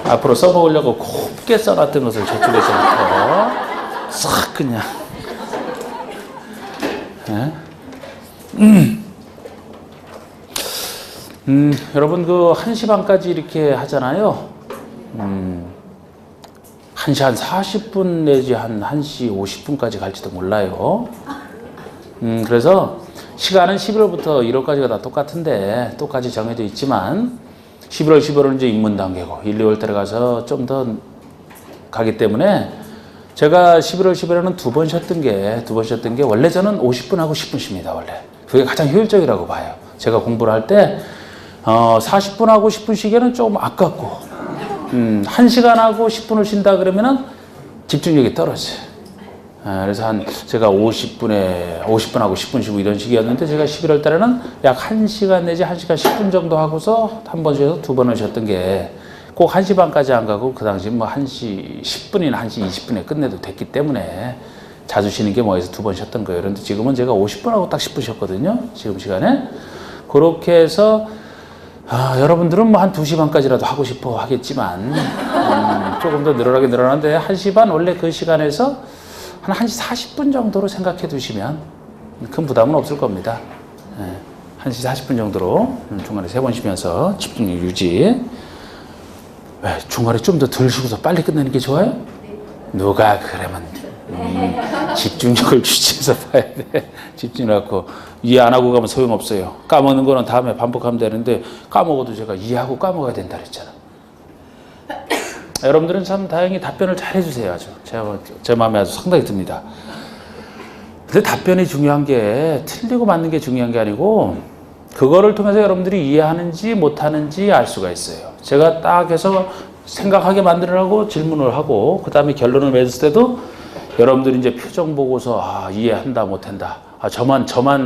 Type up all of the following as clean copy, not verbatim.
앞으로 써먹으려고 곱게 써놨던 것을 저쪽에서부터 싹 그냥 여러분 그 1시 반까지 이렇게 하잖아요. 1시 한 40분 내지 한 1시 50분까지 갈지도 몰라요. 그래서 시간은 11월부터 1월까지가 다 똑같은데 똑같이 정해져 있지만 11월, 12월은 이제 입문 단계고 1, 2월 들어가서 좀 더 가기 때문에 제가 11월, 12월에는 두 번 쉬었던 게 원래 저는 50분하고 10분 쉽니다. 원래 그게 가장 효율적이라고 봐요. 제가 공부를 할 때 40분하고 10분 쉬기에는 조금 아깝고 1시간하고 10분을 쉰다 그러면은 집중력이 떨어져요. 그래서 제가 50분하고 10분 쉬고 이런 식이었는데 제가 11월 달에는 약 1시간 내지 1시간 10분 정도 하고서 한 번 쉬어서 두 번을 쉬었던 게 꼭 1시 반까지 안 가고 그 당시 뭐 1시 10분이나 1시 20분에 끝내도 됐기 때문에 자주 쉬는 게 뭐해서 두 번 쉬었던 거예요. 그런데 지금은 제가 50분하고 딱 10분 쉬었거든요. 지금 시간에. 그렇게 해서 여러분들은 뭐 한 2시 반까지라도 하고 싶어 하겠지만 조금 더 늘어나는데 1시 반 원래 그 시간에서 한 1시 40분 정도로 생각해 두시면 큰 부담은 없을 겁니다. 1시 40분 정도로 중간에 3번 쉬면서 집중력 유지. 왜 중간에 좀 더 덜 쉬고서 빨리 끝내는 게 좋아요? 누가 그러면 집중력을 유지해서 봐야 돼. 집중하고 이해 안 하고 가면 소용없어요. 까먹는 거는 다음에 반복하면 되는데 까먹어도 제가 이해하고 까먹어야 된다 그랬잖아. 여러분들은 참 다행히 답변을 잘 해주세요. 아주 제 마음에 아주 상당히 듭니다. 근데 답변이 중요한 게 틀리고 맞는 게 중요한 게 아니고 그거를 통해서 여러분들이 이해하는지 못하는지 알 수가 있어요. 제가 딱 해서 생각하게 만들으라고 질문을 하고 그 다음에 결론을 맺을 때도 여러분들이 이제 표정 보고서 이해한다 못한다. 저만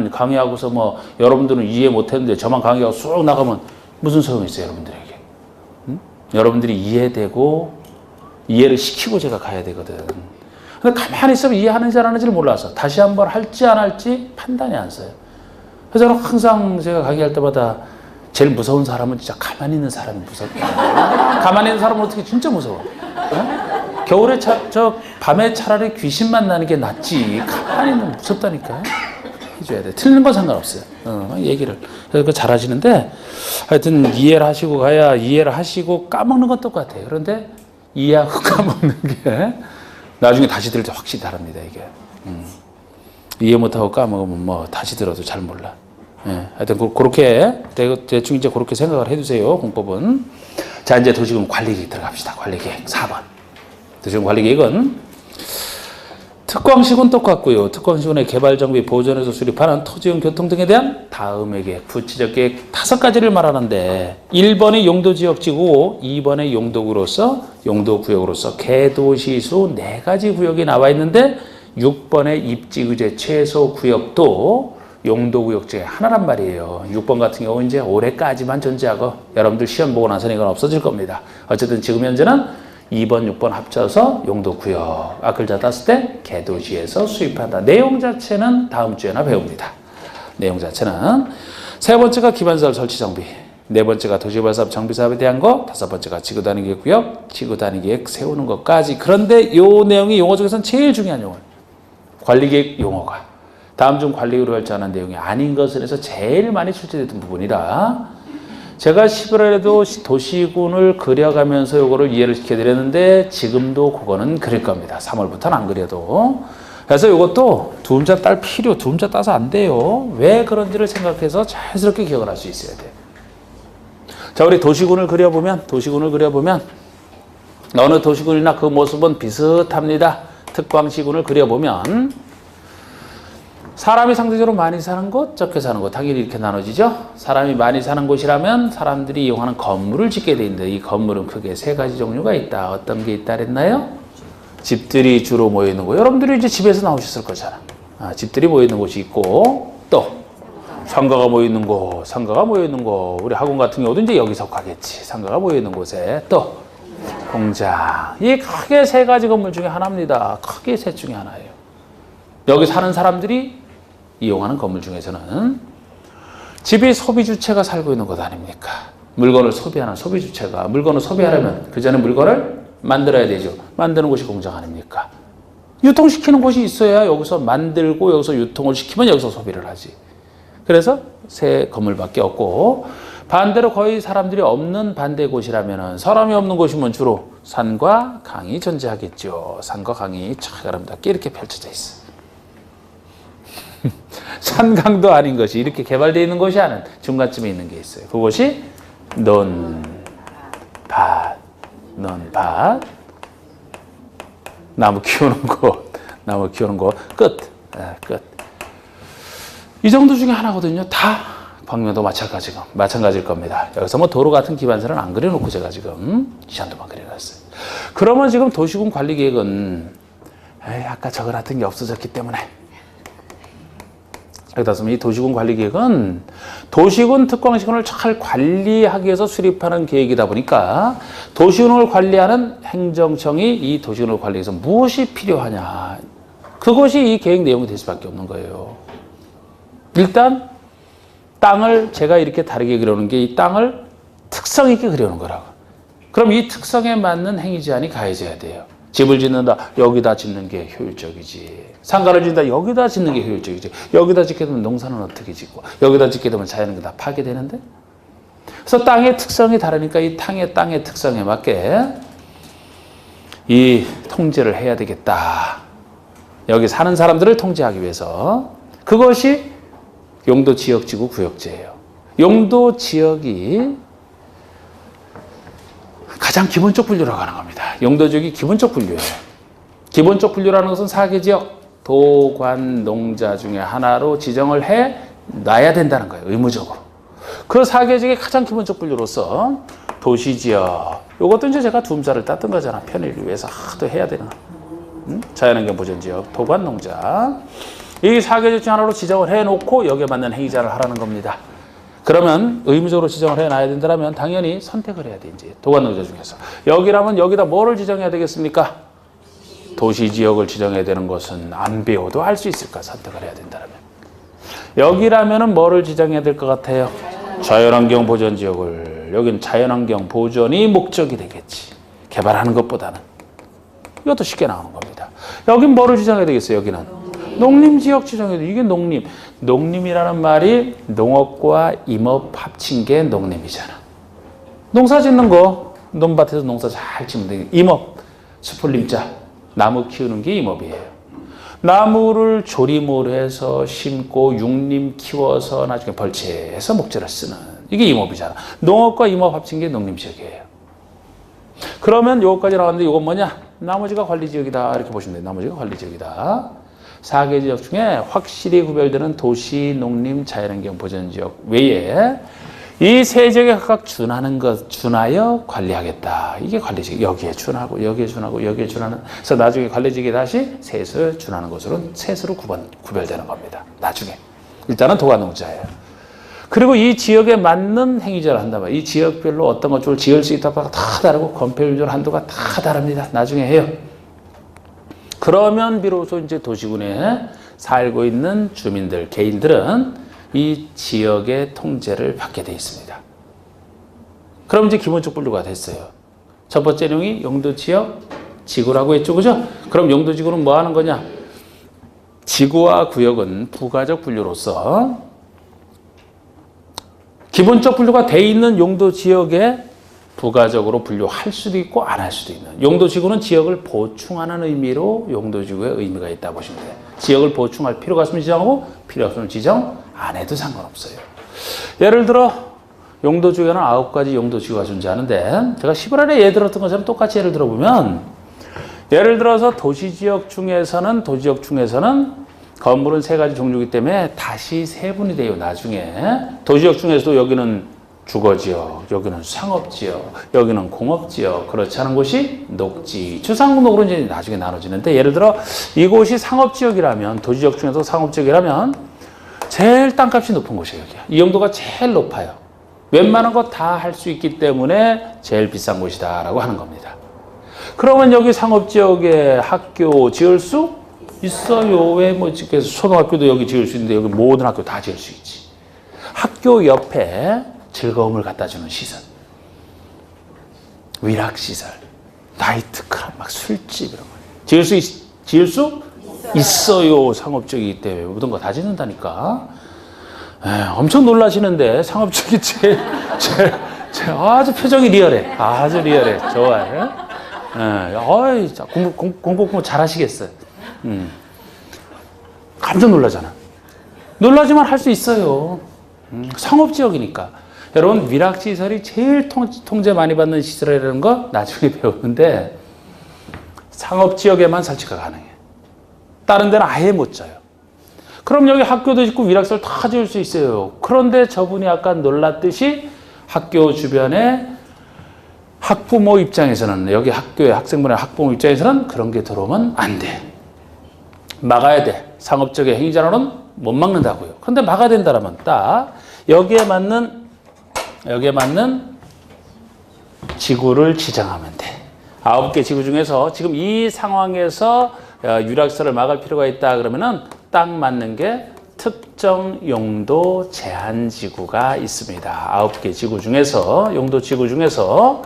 강의하고서 뭐 여러분들은 이해 못했는데 저만 강의하고 쑥 나가면 무슨 소용이 있어요 여러분들에게. 여러분들이 이해되고 이해를 시키고 제가 가야 되거든. 근데 가만히 있으면 이해하는지 안 하는지를 몰라서 다시 한번 할지 안 할지 판단이 안 서요. 그래서 저는 항상 제가 강의할 때마다 제일 무서운 사람은 진짜 가만히 있는 사람이 무섭다. 가만히 있는 사람은 어떻게 진짜 무서워. 겨울에 밤에 차라리 귀신 만나는 게 낫지. 가만히 있는 무섭다니까. 해줘야 돼. 틀리는 건 상관없어요. 얘기를. 그래서 잘 하시는데 하여튼 이해를 하시고 가야 이해를 하시고 까먹는 건 똑같아요. 그런데 이해하고 까먹는 게 나중에 다시 들을 때 확실히 다릅니다. 이게. 이해 못하고 까먹으면 뭐 다시 들어도 잘 몰라. 하여튼 그렇게 대충 이제 그렇게 생각을 해두세요. 공법은. 자 이제 도시금 관리계획 들어갑시다. 관리계획 4번. 도시금 관리계획은 특광시군 똑같고요. 특광시군의 개발정비, 보존에서 수립하는 토지용 교통 등에 대한 다음의 계획, 구체적 계획 5가지를 말하는데 1번이 용도지역지구고 2번의 용도구역으로서 개도시수 4가지 구역이 나와 있는데 6번의 입지구제 최소 구역도 용도구역 중에 하나란 말이에요. 6번 같은 경우는 이제 올해까지만 존재하고 여러분들 시험 보고 나서는 이건 없어질 겁니다. 어쨌든 지금 현재는 2번, 6번 합쳐서 용도구역. 글자 땄을 때 개도시에서 수입한다. 내용 자체는 다음 주에나 배웁니다. 내용 자체는 세 번째가 기반시설 설치 정비. 네 번째가 도시개발사업 정비사업에 대한 거. 다섯 번째가 지구단위 구역, 지구단위 계획 세우는 것까지. 그런데 요 내용이 용어 중에서는 제일 중요한 용어. 관리계획 용어가 다음 중 관리로 결정하는 내용이 아닌 것을 해서 제일 많이 출제됐던 부분이라 제가 11월에도 도시군을 그려가면서 요거를 이해를 시켜드렸는데 지금도 그거는 그릴 겁니다. 3월부터는 안 그려도. 그래서 요것도 두음자 딸 필요, 두음자 따서 안 돼요. 왜 그런지를 생각해서 자연스럽게 기억을 할 수 있어야 돼요. 자, 우리 도시군을 그려보면 어느 도시군이나 그 모습은 비슷합니다. 특광시군을 그려보면 사람이 상대적으로 많이 사는 곳, 적게 사는 곳 당연히 이렇게 나눠지죠. 사람이 많이 사는 곳이라면 사람들이 이용하는 건물을 짓게 돼 있는데 이 건물은 크게 3가지 종류가 있다. 어떤 게 있다 그랬나요? 집들이 주로 모여있는 곳. 여러분들이 이제 집에서 나오셨을 거잖아. 집들이 모여있는 곳이 있고 또 상가가 모여있는 곳, 우리 학원 같은 경우도 이제 여기 속하겠지. 상가가 모여있는 곳에 또 공장. 이 크게 3가지 건물 중에 하나입니다. 크게 셋 중에 하나예요. 여기 사는 사람들이 이용하는 건물 중에서는 집이 소비주체가 살고 있는 것 아닙니까? 물건을 소비하는 소비주체가 물건을 소비하려면 그 전에 물건을 만들어야 되죠. 만드는 곳이 공장 아닙니까? 유통시키는 곳이 있어야 여기서 만들고 여기서 유통을 시키면 여기서 소비를 하지. 그래서 새 건물밖에 없고, 반대로 거의 사람들이 없는 반대 곳이라면, 사람이 없는 곳이면 주로 산과 강이 존재하겠죠. 산과 강이 쫙 아름답게 이렇게 펼쳐져 있어. 산강도 아닌 것이 이렇게 개발되어 있는 곳이 아닌 중간쯤에 있는 게 있어요. 그것이 논밭. 나무 키우는 곳, 끝. 이 정도 중에 하나거든요. 다 광명도 마찬가지일 겁니다. 여기서 뭐 도로 같은 기반설은 안 그려놓고 제가 지금 시안도만 그려놨어요. 그러면 지금 도시군 관리계획은 아까 저거 같은 게 없어졌기 때문에, 여기다 쓰면 이 도시군 관리계획은 도시군 특광시군을 잘 관리하기 위해서 수립하는 계획이다 보니까, 도시군을 관리하는 행정청이 이 도시군을 관리해서 무엇이 필요하냐, 그것이 이 계획 내용이 될 수밖에 없는 거예요. 일단 땅을 제가 이렇게 다르게 그려놓은 게 이 땅을 특성 있게 그려놓은 거라고. 그럼 이 특성에 맞는 행위 제한이 가해져야 돼요. 집을 짓는다, 여기다 짓는 게 효율적이지. 상가를 짓는다, 여기다 짓는 게 효율적이지. 여기다 짓게 되면 농사는 어떻게 짓고, 여기다 짓게 되면 자연은 다 파괴되는데. 그래서 땅의 특성이 다르니까 이 땅의 특성에 맞게 이 통제를 해야 되겠다. 여기 사는 사람들을 통제하기 위해서. 그것이 용도지역지구 구역제예요. 용도지역이 가장 기본적 분류라고 하는 겁니다. 용도지역이 기본적 분류예요. 기본적 분류라는 것은 4개 지역, 도관, 농자 중에 하나로 지정을 해 놔야 된다는 거예요. 의무적으로. 그 4개 지역의 가장 기본적 분류로서 도시지역, 이것도 이제 제가 둠사를 땄던 거잖아. 편의를 위해서 하도 해야 되는. 자연환경 보전지역, 도관, 농자. 이 4개 지역 중 하나로 지정을 해놓고 여기에 맞는 행위자를 하라는 겁니다. 그러면 의무적으로 지정을 해놔야 된다면 당연히 선택을 해야 돼. 이제 도관농자 중에서 여기라면 여기다 뭐를 지정해야 되겠습니까? 도시지역을 지정해야 되는 것은 안 배워도 알 수 있을까? 선택을 해야 된다면 여기라면은 뭐를 지정해야 될 것 같아요? 자연환경 보전지역을. 여기는 자연환경 보전이 목적이 되겠지. 개발하는 것보다는. 이것도 쉽게 나오는 겁니다. 여긴 뭐를 지정해야 되겠어요? 여기는 농림지역 지정해야 돼. 이게 농림. 농림이라는 말이 농업과 임업 합친 게 농림이잖아. 농사 짓는 거, 논밭에서 농사 잘 짓는 데 임업, 수풀림자, 나무 키우는 게 임업이에요. 나무를 조림을 해서 심고 육림 키워서 나중에 벌채해서 목재를 쓰는, 이게 임업이잖아. 농업과 임업 합친 게 농림지역이에요. 그러면 요거까지 나왔는데 이건 뭐냐? 나머지가 관리지역이다. 이렇게 보시면 돼요. 나머지가 관리지역이다. 4개 지역 중에 확실히 구별되는 도시, 농림, 자연환경 보전지역 외에 이 세 지역에 각각 준하여 관리하겠다. 이게 관리지역. 여기에 준하고, 여기에 준하고, 여기에 준하는. 그래서 나중에 관리지역이 다시 셋을 준하는 것으로 셋으로 구별되는 겁니다. 나중에. 일단은 도관농자예요. 그리고 이 지역에 맞는 행위자를 한다면 이 지역별로 어떤 것을 지을 수 있다가 다 다르고 건폐율 한도가 다 다릅니다. 나중에 해요. 그러면 비로소 이제 도시군에 살고 있는 주민들, 개인들은 이 지역의 통제를 받게 되어 있습니다. 그럼 이제 기본적 분류가 됐어요. 첫 번째 내용이 용도지역 지구라고 했죠, 그죠? 그럼 용도지구는 뭐 하는 거냐? 지구와 구역은 부가적 분류로서 기본적 분류가 돼 있는 용도지역에 부가적으로 분류할 수도 있고 안 할 수도 있는. 용도지구는 지역을 보충하는 의미로 용도지구의 의미가 있다고 보시면 돼요. 지역을 보충할 필요가 있으면 지정하고 필요 없으면 지정 안 해도 상관없어요. 예를 들어 용도지구에는 9가지 용도지구가 존재하는데, 제가 10월에 예를 들었던 것처럼 똑같이 예를 들어보면, 예를 들어서 도시지역 중에서는 건물은 3가지 종류이기 때문에 다시 세분이 돼요. 나중에 도시지역 중에서도 여기는 주거지역, 여기는 상업지역, 여기는 공업지역, 그렇지 않은 곳이 녹지, 주상목으로 이제 나중에 나눠지는데, 예를 들어 이곳이 상업지역이라면, 도시지역 중에서 상업지역이라면 제일 땅값이 높은 곳이에요. 여기야. 이 용도가 제일 높아요. 웬만한 거 다 할 수 있기 때문에 제일 비싼 곳이다라고 하는 겁니다. 그러면 여기 상업지역에 학교 지을 수 있어요. 왜 뭐 초등학교도 여기 지을 수 있는데 여기 모든 학교 다 지을 수 있지. 학교 옆에 즐거움을 갖다 주는 시설. 위락시설, 나이트클럽, 막 술집 이런 거. 지을 수 있어요. 상업적이기 때문에 모든 거 다 짓는다니까. 엄청 놀라시는데 상업적이 제일 아주 표정이 리얼해. 아주 리얼해. 좋아요. 공부 잘하시겠어요. 깜짝 놀라잖아. 놀라지만 할 수 있어요. 상업지역이니까. 여러분, 위락시설이 제일 통제 많이 받는 시설이라는 거 나중에 배우는데 상업지역에만 설치가 가능해. 다른 데는 아예 못 져요. 그럼 여기 학교도 짓고 위락시설 다 지을 수 있어요. 그런데 저분이 아까 놀랐듯이 학교 주변에 학부모 입장에서는, 여기 학교의 학생분의 학부모 입장에서는 그런 게 들어오면 안 돼. 막아야 돼. 상업적인 행위자로는 못 막는다고요. 그런데 막아야 된다면 딱 여기에 맞는 지구를 지정하면 돼. 9개 지구 중에서 지금 이 상황에서 유락시설을 막을 필요가 있다 그러면은 딱 맞는 게 특정 용도 제한 지구가 있습니다. 9개 지구 중에서, 용도 지구 중에서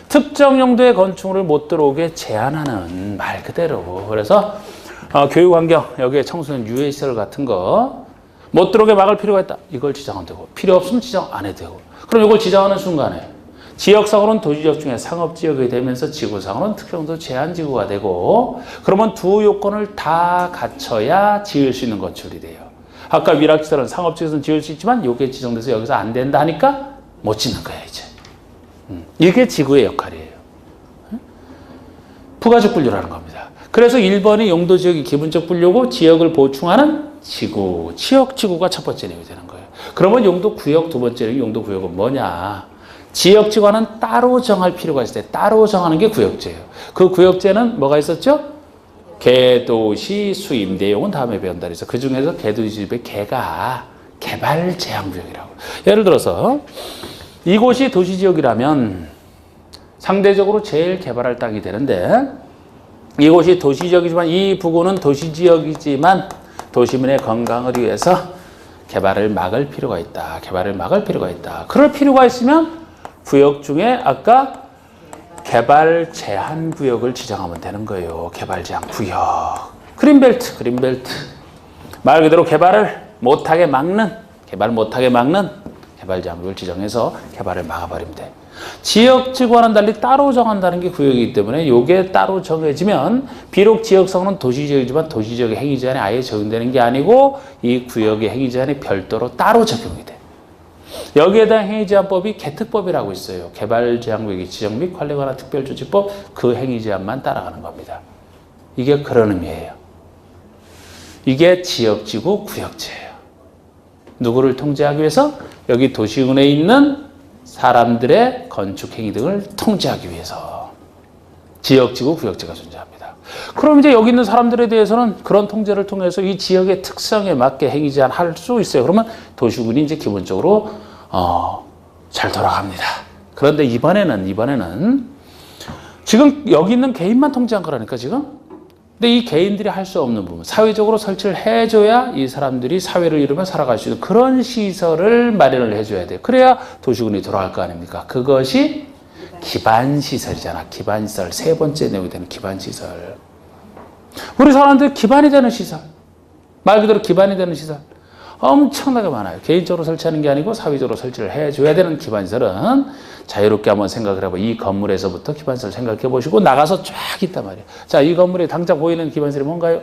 특정 용도의 건축물을 못 들어오게 제한하는, 말 그대로. 그래서 교육환경, 여기에 청소년 유해시설 같은 거 못 들어오게 막을 필요가 있다. 이걸 지정하면 되고, 필요 없으면 지정 안 해도 되고. 그럼 이걸 지정하는 순간에 지역상으로는 도시지역 중에 상업지역이 되면서 지구상으로는 특정도 제한지구가 되고, 그러면 두 요건을 다 갖춰야 지을 수 있는 건축이 돼요. 아까 위락시설은 상업지역에서는 지을 수 있지만 이게 지정돼서 여기서 안 된다 하니까 못 짓는 거야 이제. 이게 지구의 역할이에요. 부가적 분류라는 겁니다. 그래서 1번이 용도지역이 기본적 분류고 지역을 보충하는 지구, 지역지구가 첫 번째 내용이 되는 거예요. 그러면 용도구역 두 번째 내용, 용도구역은 뭐냐? 지역지구와는 따로 정할 필요가 있을 때 따로 정하는 게 구역제예요. 그 구역제는 뭐가 있었죠? 개도시 수입, 내용은 다음에 배운다 그래서 그 중에서 개도시 수입의 개가 개발 제한구역이라고. 예를 들어서 이곳이 도시지역이라면 상대적으로 제일 개발할 땅이 되는데, 이곳이 도시지역이지만 이 부근은 도시지역이지만 도시민의 건강을 위해서 개발을 막을 필요가 있다. 개발을 막을 필요가 있다. 그럴 필요가 있으면 구역 중에 아까 개발 제한 구역을 지정하면 되는 거예요. 개발 제한 구역. 그린벨트. 말 그대로 개발을 못하게 막는 개발 제한 구역을 지정해서 개발을 막아버리면 돼. 지역지구와는 달리 따로 정한다는 게 구역이기 때문에 이게 따로 정해지면 비록 지역상으로는 도시지역이지만 도시지역의 행위제한이 아예 적용되는 게 아니고 이 구역의 행위제한이 별도로 따로 적용이 돼. 여기에 대한 행위제한법이 개특법이라고 있어요. 개발제한구역의 지정 및 관리에 관한 특별조치법, 그 행위제한만 따라가는 겁니다. 이게 그런 의미예요. 이게 지역지구 구역제예요. 누구를 통제하기 위해서? 여기 도시군에 있는 사람들의 건축행위 등을 통제하기 위해서 지역지구 구역제가 존재합니다. 그럼 이제 여기 있는 사람들에 대해서는 그런 통제를 통해서 이 지역의 특성에 맞게 행위 제한할 수 있어요. 그러면 도시군이 이제 기본적으로 잘 돌아갑니다. 그런데 이번에는 지금 여기 있는 개인만 통제한 거라니까 지금. 근데 이 개인들이 할 수 없는 부분, 사회적으로 설치를 해줘야 이 사람들이 사회를 이루며 살아갈 수 있는 그런 시설을 마련을 해줘야 돼요. 그래야 도시군이 돌아갈 거 아닙니까? 그것이 기반시설이잖아. 기반시설. 세 번째 내용이 되는 기반시설. 우리 사람들 기반이 되는 시설. 말 그대로 기반이 되는 시설. 엄청나게 많아요. 개인적으로 설치하는 게 아니고 사회적으로 설치를 해줘야 되는 기반시설은 자유롭게 한번 생각을 해봐. 이 건물에서부터 기반시설 생각해 보시고 나가서 쫙 있단 말이에요. 자, 이 건물에 당장 보이는 기반시설이 뭔가요?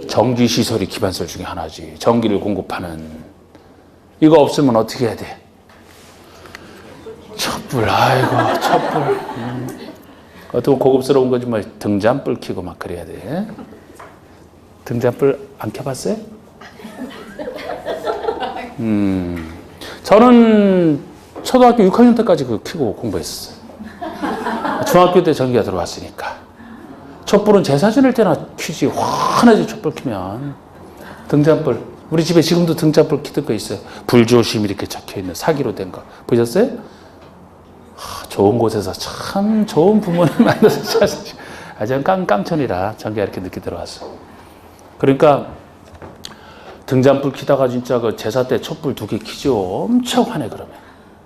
전기시설이 기반시설 중에 하나지. 전기를 공급하는. 이거 없으면 어떻게 해야 돼? 촛불. 아이고, 촛불. 어떻게 고급스러운 거지 뭐 등잔불 켜고 막 그래야 돼. 등잔불 안 켜봤어요? 저는 초등학교 6학년 때까지 그거 켜고 공부했었어요. 중학교 때 전기가 들어왔으니까. 촛불은 제사 지낼 때나 켜지. 환하지 촛불 켜면. 등잔불. 우리 집에 지금도 등잔불 켜둔 거 있어요. 불조심 이렇게 적혀있는 사기로 된 거. 보셨어요? 좋은 곳에서 참 좋은 부모님 만나서 아주 깡깡천이라 전기가 이렇게 늦게 들어왔어. 그러니까 등잔불 켜다가 진짜 그 제사 때 촛불 2개 켜죠. 엄청 화내 그러면.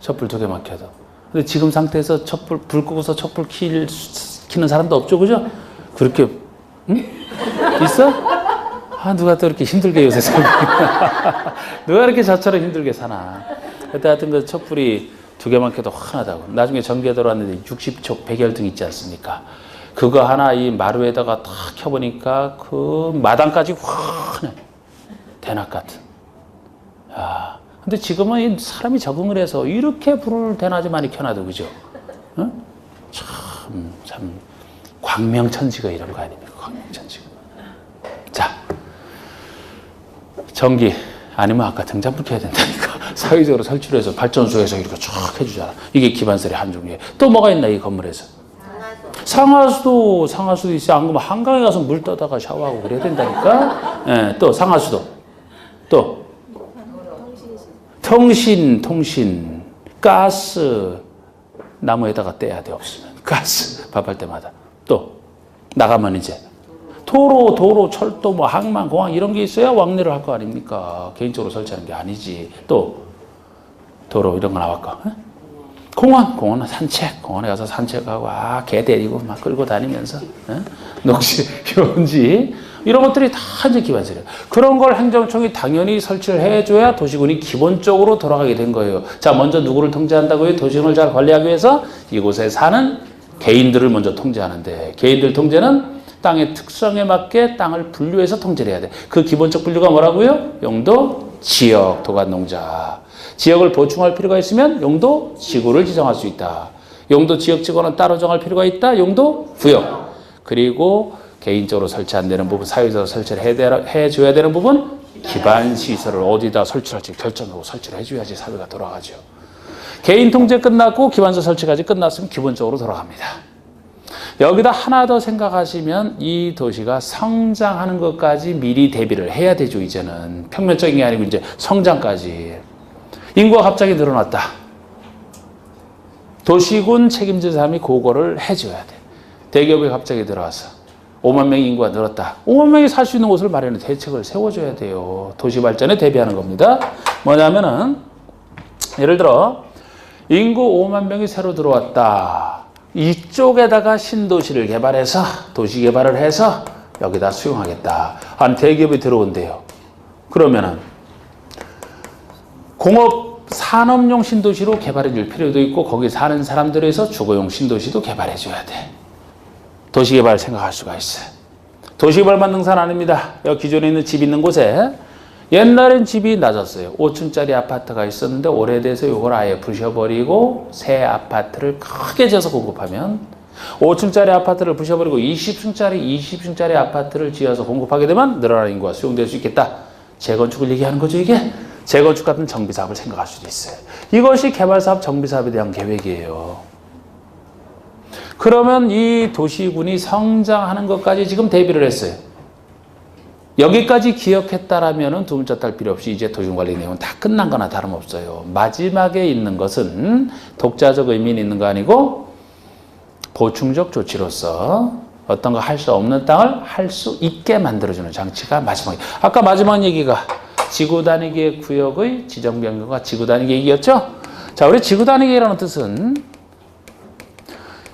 촛불 2개만 켜도. 근데 지금 상태에서 불 끄고서 촛불 켜는 사람도 없죠, 그죠? 그렇게 응? 있어? 아, 누가 또 이렇게 힘들게 요새 살고 누가 이렇게 저처럼 힘들게 사나. 그때 하여튼 그 촛불이 2개만 켜도 환하다고. 나중에 전기에 들어왔는데 60촉 백열등 있지 않습니까? 그거 하나 이 마루에다가 탁 켜보니까 그 마당까지 환해. 대낮 같은. 야, 근데 지금은 이 사람이 적응을 해서 이렇게 불을 대낮에 많이 켜놔도, 그죠? 응? 참, 광명천지가 이런 거 아닙니까? 광명천지가. 자, 전기, 아니면 아까 등잔불 켜야 된다니까. 사회적으로 설치해서 발전소에서 이렇게 쫙 해주잖아. 이게 기반설의 한 종류예요. 또 뭐가 있나, 이 건물에서? 상하수도 있어. 안 그러면 한강에 가서 물 떠다가 샤워하고 그래야 된다니까. 예, 또 상하수도. 또 통신, 가스, 나무에다가 떼야 돼, 없으면. 가스, 밥할 때마다. 또 나가면 이제 도로, 철도, 뭐 항만, 공항 이런 게 있어야 왕래를 할 거 아닙니까? 개인적으로 설치하는 게 아니지. 또 도로 이런 거 나왔고. 공원은 산책, 공원에 가서 산책하고, 개 데리고 막 끌고 다니면서, 녹지, 휴원지, 이런 것들이 다 이제 기반설이에요. 그런 걸 행정청이 당연히 설치를 해줘야 도시군이 기본적으로 돌아가게 된 거예요. 자, 먼저 누구를 통제한다고요? 도시군을 잘 관리하기 위해서 이곳에 사는 개인들을 먼저 통제하는데, 개인들 통제는 땅의 특성에 맞게 땅을 분류해서 통제를 해야 돼. 그 기본적 분류가 뭐라고요? 용도, 지역, 도간, 농자. 지역을 보충할 필요가 있으면 용도, 지구를 지정할 수 있다. 용도, 지역, 지구는 따로 정할 필요가 있다. 용도, 구역. 그리고 개인적으로 설치 안 되는 부분, 사회적으로 설치를 해줘야 되는 부분, 기반시설을 어디다 설치할지 결정하고 설치를 해줘야지 사회가 돌아가죠. 개인 통제 끝났고 기반시설 설치까지 끝났으면 기본적으로 돌아갑니다. 여기다 하나 더 생각하시면 이 도시가 성장하는 것까지 미리 대비를 해야 되죠. 이제는 평면적인 게 아니고 이제 성장까지. 인구가 갑자기 늘어났다. 도시군 책임진 사람이 그거를 해줘야 돼. 대기업이 갑자기 들어와서 5만 명의 인구가 늘었다. 5만 명이 살 수 있는 곳을 마련해 대책을 세워줘야 돼요. 도시 발전에 대비하는 겁니다. 뭐냐면은 예를 들어 인구 5만 명이 새로 들어왔다. 이쪽에다가 신도시를 개발해서 도시 개발을 해서 여기다 수용하겠다. 한 대기업이 들어온대요. 그러면은 공업 산업용 신도시로 개발해 줄 필요도 있고 거기 사는 사람들을 위해서 주거용 신도시도 개발해 줘야 돼. 도시개발 생각할 수가 있어요. 도시개발 만능산 아닙니다. 여기 기존에 있는 집 있는 곳에 옛날엔 집이 낮았어요. 5층짜리 아파트가 있었는데 오래돼서 이걸 아예 부셔버리고 새 아파트를 크게 지어서 공급하면 5층짜리 아파트를 부셔버리고 20층짜리 아파트를 지어서 공급하게 되면 늘어나는 인구가 수용될 수 있겠다. 재건축을 얘기하는 거죠, 이게. 재건축 같은 정비사업을 생각할 수도 있어요. 이것이 개발사업, 정비사업에 대한 계획이에요. 그러면 이 도시군이 성장하는 것까지 지금 대비를 했어요. 여기까지 기억했다라면 두 문자 딸 필요 없이 이제 도시군 관리 내용은 다 끝난 거나 다름없어요. 마지막에 있는 것은 독자적 의미는 있는 거 아니고 보충적 조치로서 어떤 거 할 수 없는 땅을 할 수 있게 만들어주는 장치가 마지막이에요. 아까 마지막 얘기가 지구 단위계획 구역의 지정 변경과 지구 단위계획이었죠? 자, 우리 지구 단위계획이라는 뜻은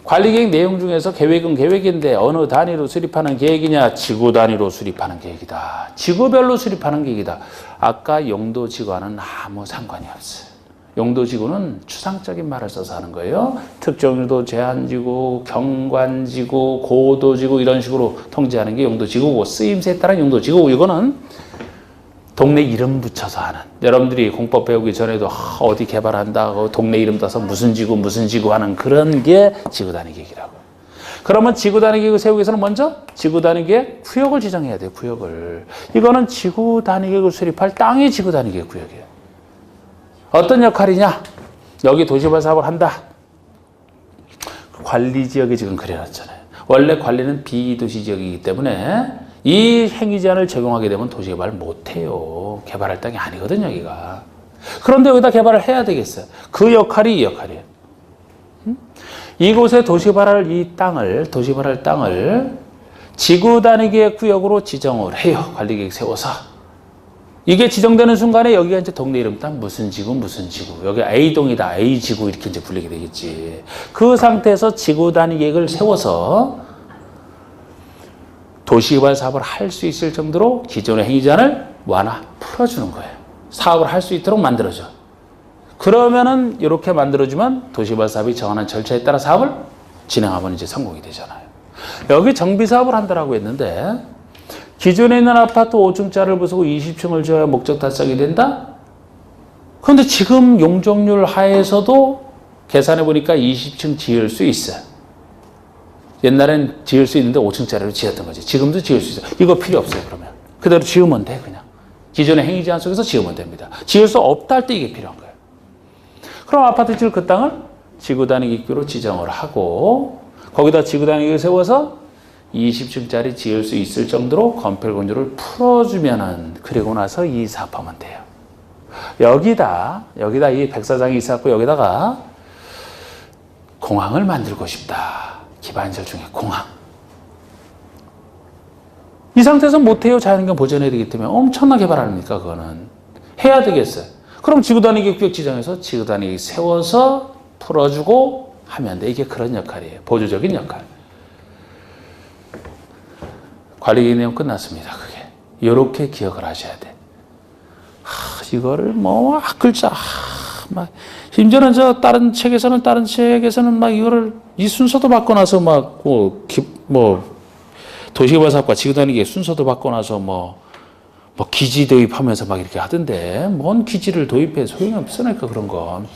관리계획 내용 중에서 계획은 계획인데 어느 단위로 수립하는 계획이냐? 지구 단위로 수립하는 계획이다. 지구별로 수립하는 계획이다. 아까 용도지구와는 아무 상관이 없어요. 용도지구는 추상적인 말을 써서 하는 거예요. 특정유도 제한지구, 경관지구, 고도지구 이런 식으로 통제하는 게 용도지구고 쓰임새에 따른 용도지구고 이거는 동네 이름 붙여서 하는. 여러분들이 공법 배우기 전에도 어디 개발한다, 동네 이름 따서 무슨 지구 하는 그런 게 지구 단위 계획이라고. 그러면 지구 단위 계획을 세우기 위해서는 먼저 지구 단위 계획 구역을 지정해야 돼요. 구역을. 이거는 지구 단위 계획을 수립할 땅이 지구 단위 계획 구역이에요. 어떤 역할이냐? 여기 도시개발 사업을 한다. 관리 지역에 지금 그려놨잖아요. 원래 관리는 비도시 지역이기 때문에 이 행위 제한을 적용하게 되면 도시개발을 못해요. 개발할 땅이 아니거든요, 여기가. 그런데 여기다 개발을 해야 되겠어요. 그 역할이 이 역할이에요. 이곳에 도시개발할 땅을 지구 단위계획 구역으로 지정을 해요. 관리계획 세워서. 이게 지정되는 순간에 여기가 이제 동네 이름 딱 무슨 지구, 무슨 지구. 여기 A동이다, A지구 이렇게 이제 불리게 되겠지. 그 상태에서 지구 단위 계획을 세워서 도시개발 사업을 할 수 있을 정도로 기존의 행위 제한을 완화, 풀어주는 거예요. 사업을 할 수 있도록 만들어줘. 그러면은 이렇게 만들어주면 도시개발 사업이 정하는 절차에 따라 사업을 진행하면 이제 성공이 되잖아요. 여기 정비 사업을 한다라고 했는데 기존에 있는 아파트 5층짜리를 부수고 20층을 지어야 목적 달성이 된다? 그런데 지금 용적률 하에서도 계산해 보니까 20층 지을 수 있어요. 옛날엔 지을 수 있는데 5층짜리로 지었던 거지. 지금도 지을 수 있어요. 이거 필요 없어요, 그러면. 그대로 지으면 돼, 그냥. 기존의 행위 제한 속에서 지으면 됩니다. 지을 수 없다 할 때 이게 필요한 거예요. 그럼 아파트 지을 그 땅을 지구 단위 기표로 지정을 하고 거기다 지구 단위 기표를 세워서 20층짜리 지을 수 있을 정도로 건폐 건조를 풀어주면은 그리고 나서 이 사업하면 돼요. 여기다 이 백사장이 있었고 여기다가 공항을 만들고 싶다. 기반시설 중에 공항. 이 상태에서 못해요. 자연환경 보존해야 되기 때문에 엄청난 개발 아닙니까? 그거는. 해야 되겠어요. 그럼 지구단위 구역 지정해서 지구단위 세워서 풀어주고 하면 돼. 이게 그런 역할이에요. 보조적인 역할. 관리계획 내용 끝났습니다. 그게. 이렇게 기억을 하셔야 돼. 이거를 뭐 글자 막 심지어는 다른 책에서는 막 이거를 이 순서도 바꿔놔서 막 도시개발 사업과 지구단위 순서도 바꿔놔서 뭐 기지 도입하면서 막 이렇게 하던데 뭔 기지를 도입해 소용이 없으니까 그런 건.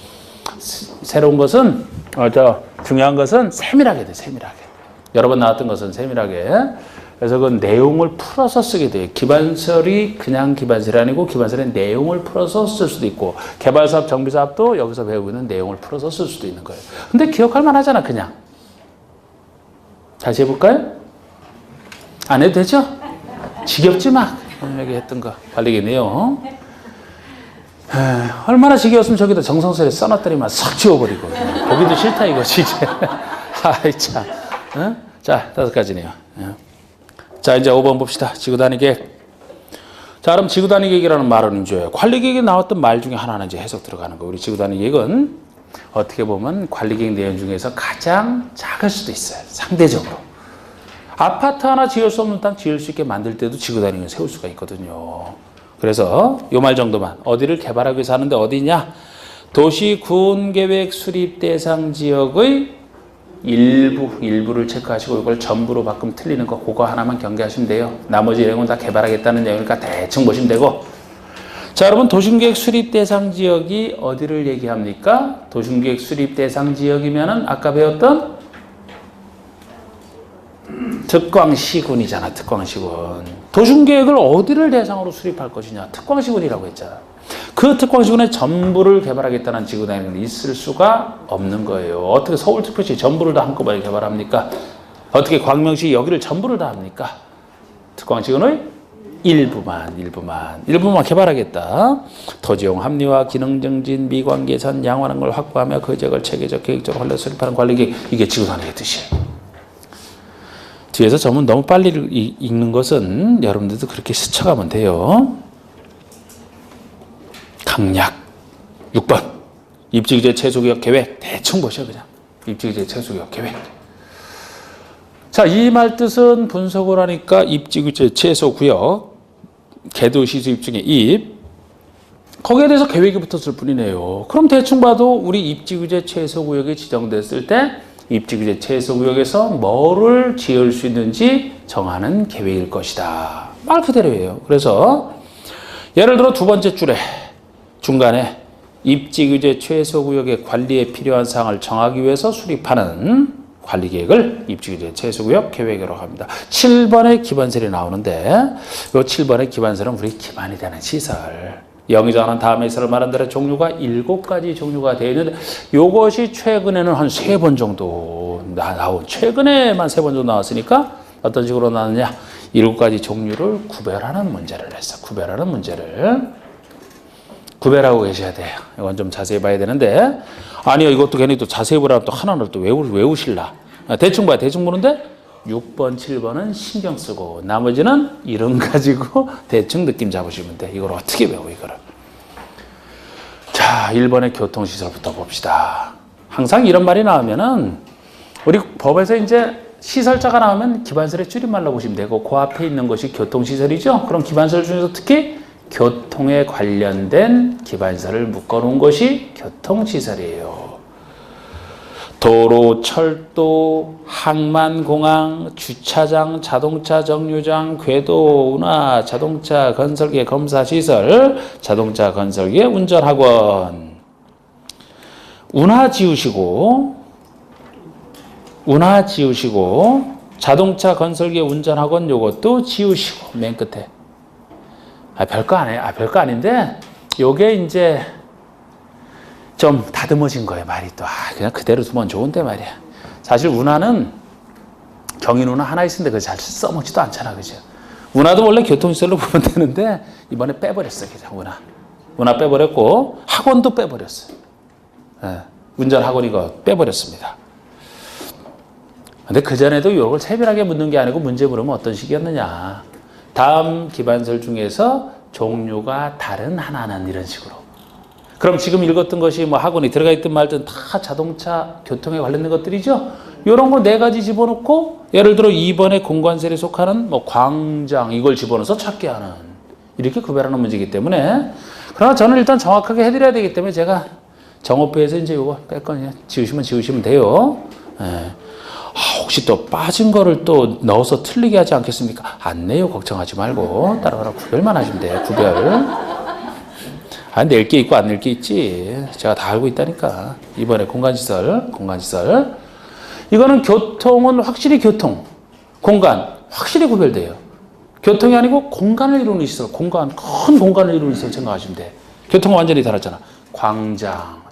새로운 것은 중요한 것은 세밀하게 돼. 세밀하게. 여러 번 나왔던 것은 세밀하게. 그래서 그 내용을 풀어서 쓰게 돼요. 기반설이 그냥 기반설이 아니고 기반설의 내용을 풀어서 쓸 수도 있고 개발사업, 정비사업도 여기서 배우고 있는 내용을 풀어서 쓸 수도 있는 거예요. 근데 기억할 만하잖아 그냥. 다시 해볼까요? 안 해도 되죠? 지겹지 막. 여기 했던 거 관리계 내용. 얼마나 지겨웠으면 저기다 정성스레 써놨더니만 싹 지워버리고 보기도 싫다 이거지 이제. 아이 참. 자 5가지네요. 자 이제 5번 봅시다. 지구단위 계획. 자 그럼 지구단위 계획이라는 말은 이제 관리계획에 나왔던 말 중에 하나는 이제 해석 들어가는 거. 우리 지구단위 계획은 어떻게 보면 관리계획 내용 중에서 가장 작을 수도 있어요. 상대적으로. 아파트 하나 지을 수 없는 땅 지을 수 있게 만들 때도 지구단위 계획을 세울 수가 있거든요. 그래서 요 말 정도만. 어디를 개발하기 위해서 하는데 어디냐? 도시군계획 수립 대상 지역의 일부를 체크하시고 이걸 전부로 바꾸면 틀리는 거 그거 하나만 경계하시면 돼요. 나머지 내용은 다 개발하겠다는 내용이니까 대충 보시면 되고. 자 여러분 도시계획 수립 대상 지역이 어디를 얘기합니까? 도시계획 수립 대상 지역이면은 아까 배웠던 특광시군이잖아. 특광시군. 도시계획을 어디를 대상으로 수립할 것이냐. 특광시군이라고 했잖아. 그 특광시군의 전부를 개발하겠다는 지구단위는 있을 수가 없는 거예요. 어떻게 서울특별시 전부를 다 한꺼번에 개발합니까? 어떻게 광명시 여기를 전부를 다 합니까? 특광시군의 일부만 개발하겠다. 토지용 합리화, 기능 증진, 미관 개선, 양호하는 걸 확보하며 그 지역을 체계적, 계획적으로 관리 수립하는 관리계획. 이게 지구단위의 뜻이에요. 뒤에서 전문 너무 빨리 읽는 것은 여러분들도 그렇게 스쳐가면 돼요. 강약 6번 입지규제 최소구역 계획 대충 보셔 그냥. 입지규제 최소구역 계획. 자, 이 말 뜻은 분석을 하니까 입지규제 최소구역 개도시 수입 중에 입 거기에 대해서 계획이 붙었을 뿐이네요. 그럼 대충 봐도 우리 입지규제 최소구역이 지정됐을 때 입지규제 최소구역에서 뭐를 지을 수 있는지 정하는 계획일 것이다. 말 그대로예요. 그래서 예를 들어 두 번째 줄에 중간에 입지규제 최소구역의 관리에 필요한 사항을 정하기 위해서 수립하는 관리계획을 입지규제 최소구역 계획이라고 합니다. 7번의 기반설이 나오는데 이 7번의 기반설은 우리 기반이 되는 시설. 영의정하는 다음에 시설을 말한 대로 종류가 7가지 종류가 되어 있는데 이것이 최근에는 한 3번 정도 나온 최근에만 3번 정도 나왔으니까 어떤 식으로 나왔느냐 7가지 종류를 구별하는 문제를 했어. 구별하는 문제를 구별하고 계셔야 돼요. 이건 좀 자세히 봐야 되는데 아니요 이것도 괜히 또 자세히 보라면 또 하나를 또 외우실라. 대충 봐야 대충 보는데 6번, 7번은 신경 쓰고 나머지는 이름 가지고 대충 느낌 잡으시면 돼. 이걸 어떻게 배워 이거를. 자, 1번의 교통시설부터 봅시다. 항상 이런 말이 나오면은 우리 법에서 이제 시설자가 나오면 기반설의 줄임말로 보시면 되고 그 앞에 있는 것이 교통시설이죠. 그럼 기반설 중에서 특히 교통에 관련된 기반설을 묶어놓은 것이 교통시설이에요. 도로, 철도, 항만, 공항, 주차장, 자동차 정류장, 궤도, 운하, 자동차 건설계 검사시설, 자동차 건설계 운전학원. 운하 지우시고 자동차 건설계 운전학원 요것도 지우시고 맨 끝에. 별거 아니에요. 별거 아닌데 요게 이제 좀 다듬어진 거예요. 말이 또 그냥 그대로 두면 좋은데 말이야. 사실 운하는 경인 운하 하나 있는데 그걸 잘 써먹지도 않잖아, 그죠? 운하도 원래 교통시설로 보면 되는데 이번에 빼버렸어, 그냥 운하 빼버렸고 학원도 빼버렸어요. 운전 학원 이거 빼버렸습니다. 근데 그 전에도 이걸 차별하게 묻는 게 아니고 문제 물으면 어떤 식이었느냐? 다음 기반설 중에서 종류가 다른 하나는 이런 식으로. 그럼 지금 읽었던 것이 뭐 학원이 들어가 있든 말든 다 자동차 교통에 관련된 것들이죠. 이런 거 4가지 집어넣고 예를 들어 2번의 공관설에 속하는 뭐 광장 이걸 집어넣어서 찾게 하는 이렇게 구별하는 문제이기 때문에 그러나 저는 일단 정확하게 해드려야 되기 때문에 제가 정오표에서 이제 이거 뺄 거냐 지우시면 돼요. 혹시 또 빠진 거를 또 넣어서 틀리게 하지 않겠습니까? 안 내요. 걱정하지 말고 따라가라. 구별만 하시면 돼요. 구별. 낼 게 있고 안 낼 게 있지. 제가 다 알고 있다니까. 이번에 공간시설. 이거는 교통은 확실히 교통. 공간 확실히 구별돼요. 교통이 아니고 공간을 이루는 시설. 공간, 큰 공간을 이루는 시설 생각하시면 돼. 교통은 완전히 달랐잖아. 광장,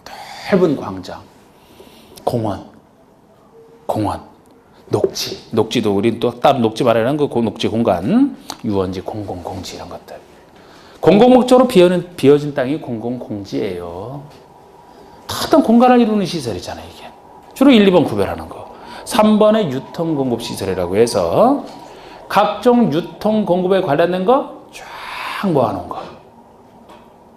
넓은 광장. 공원. 녹지도 우리 또 따로 녹지 말하는 그 녹지 공간, 유원지, 공공공지 이런 것들. 공공목적으로 비어진 땅이 공공공지예요. 어떤 공간을 이루는 시설이잖아요, 이게. 주로 1, 2번 구별하는 거. 3번의 유통공급시설이라고 해서 각종 유통공급에 관련된 거 쫙 모아놓은 거.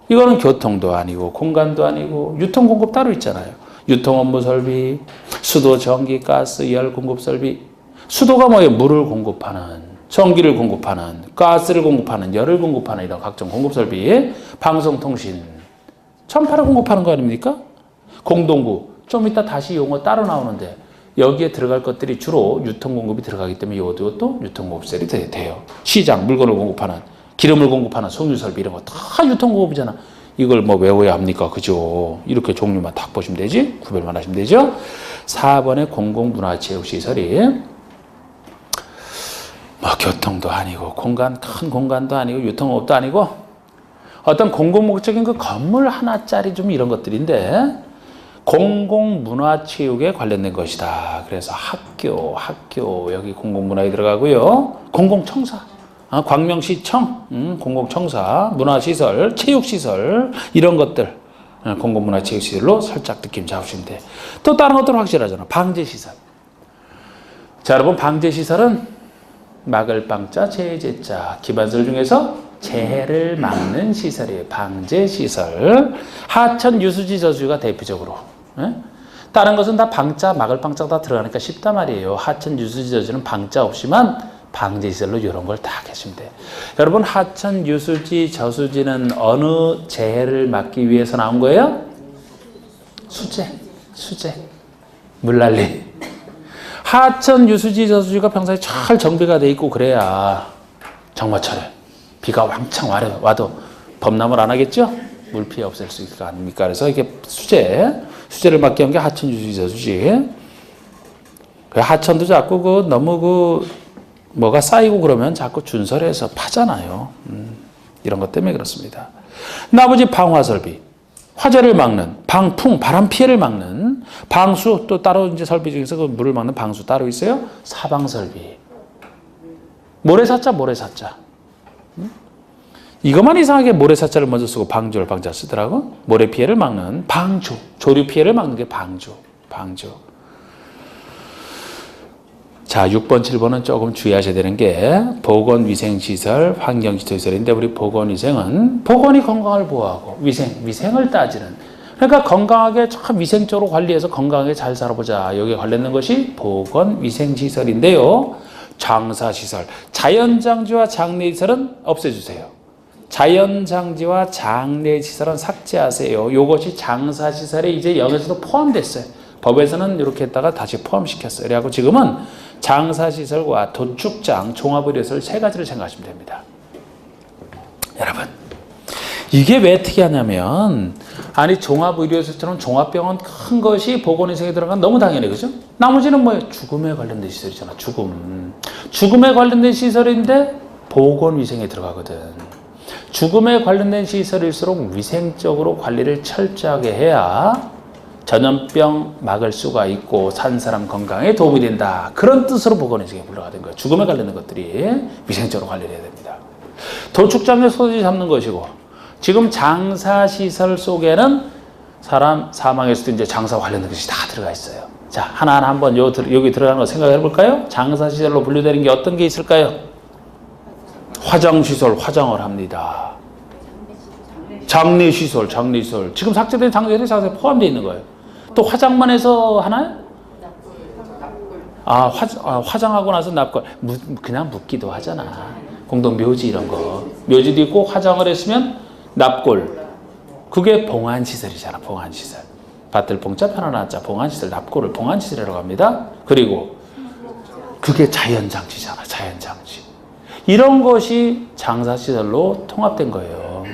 이거는 교통도 아니고 공간도 아니고 유통공급 따로 있잖아요. 유통업무 설비, 수도, 전기, 가스, 열 공급 설비. 수도가 뭐예요? 물을 공급하는, 전기를 공급하는, 가스를 공급하는, 열을 공급하는 이런 각종 공급 설비. 방송통신, 전파를 공급하는 거 아닙니까? 공동구, 좀 이따 다시 용어 따로 나오는데 여기에 들어갈 것들이 주로 유통공급이 들어가기 때문에 이것도 유통공급설이 돼요. 시장, 물건을 공급하는, 기름을 공급하는 송유설비 이런 거 다 유통공급이잖아. 이걸 뭐 외워야 합니까? 그죠? 이렇게 종류만 딱 보시면 되지? 구별만 하시면 되죠? 4번의 공공문화체육시설이 뭐 교통도 아니고 큰 공간도 아니고 유통업도 아니고 어떤 공공목적인 그 건물 하나짜리 좀 이런 것들인데 공공문화체육에 관련된 것이다. 그래서 학교 여기 공공문화에 들어가고요. 공공청사. 광명시청, 공공청사, 문화시설, 체육시설 이런 것들 공공문화체육시설로 살짝 느낌 잡으시면 돼. 또 다른 것들은 확실하잖아. 방제시설. 자, 여러분 방제시설은 막을 방자, 재제자 기반설 중에서 재해를 막는 시설이에요. 방제시설. 하천, 유수지, 저수지가 대표적으로. 다른 것은 다 방자, 막을 방자가 다 들어가니까 쉽단 말이에요. 하천, 유수지, 저수지는 방자 없이만 방제시설로 이런 걸 다 하시면 돼요. 여러분 하천, 유수지, 저수지는 어느 재해를 막기 위해서 나온 거예요? 수재, 물난리. 하천, 유수지, 저수지가 평소에 잘 정비가 돼 있고 그래야 정화철에 비가 왕창 와도 범람을 안 하겠죠? 물 피해 없앨 수 있을 거 아닙니까? 그래서 이게 수재를 막기 위한 게 하천, 유수지, 저수지. 하천도 자꾸 너무 뭐가 쌓이고 그러면 자꾸 준설해서 파잖아요. 이런 것 때문에 그렇습니다. 나머지 방화설비, 화재를 막는, 방풍, 바람 피해를 막는, 방수, 또 따로 이제 설비 중에서 그 물을 막는 방수 따로 있어요. 사방설비. 모래사자. 이것만 이상하게 모래사자를 먼저 쓰고 방조를 방자 쓰더라고. 모래 피해를 막는 방조, 조류 피해를 막는 게 방조. 자, 6번, 7번은 조금 주의하셔야 되는 게 보건위생시설, 환경시설인데 우리 보건위생은 보건이 건강을 보호하고 위생을 따지는 그러니까 건강하게 참 위생적으로 관리해서 건강하게 잘 살아보자. 여기에 관련된 것이 보건위생시설인데요. 장사시설, 자연장지와 장례시설은 없애주세요. 자연장지와 장례시설은 삭제하세요. 이것이 장사시설에 이제 여기서도 포함됐어요. 법에서는 이렇게 했다가 다시 포함시켰어요. 그래갖고 지금은 장사시설과 도축장, 종합의료시설 세 가지를 생각하시면 됩니다. 여러분, 이게 왜 특이하냐면 아니 종합의료시설처럼 종합병원 큰 것이 보건위생에 들어간 너무 당연해, 그죠? 나머지는 뭐예요? 죽음에 관련된 시설이잖아. 죽음에 관련된 시설인데 보건위생에 들어가거든. 죽음에 관련된 시설일수록 위생적으로 관리를 철저하게 해야 전염병 막을 수가 있고 산 사람 건강에 도움이 된다. 그런 뜻으로 보건위생에 불러가는 거예요. 죽음에 관련된 것들이 위생적으로 관리를 해야 됩니다. 도축장에 소지 잡는 것이고 지금 장사시설 속에는 사람 사망했을 때 이제 장사 관련된 것이 다 들어가 있어요. 자, 하나하나 한번 여기 들어가는 거 생각해 볼까요? 장사시설로 분류되는 게 어떤 게 있을까요? 화장시설, 화장을 합니다. 장례시설. 지금 삭제된 장례시설에 포함되어 있는 거예요. 또 화장만 해서 하나요? 화장하고 나서 납골. 그냥 묻기도 하잖아. 공동묘지 이런 거. 묘지도 있고 화장을 했으면 납골. 그게 봉안시설이잖아. 봉안시설. 밭들 봉자 편안한자 봉안시설. 납골을 봉안시설이라고 합니다. 그리고 그게 자연장지잖아. 자연장지. 이런 것이 장사시설로 통합된 거예요.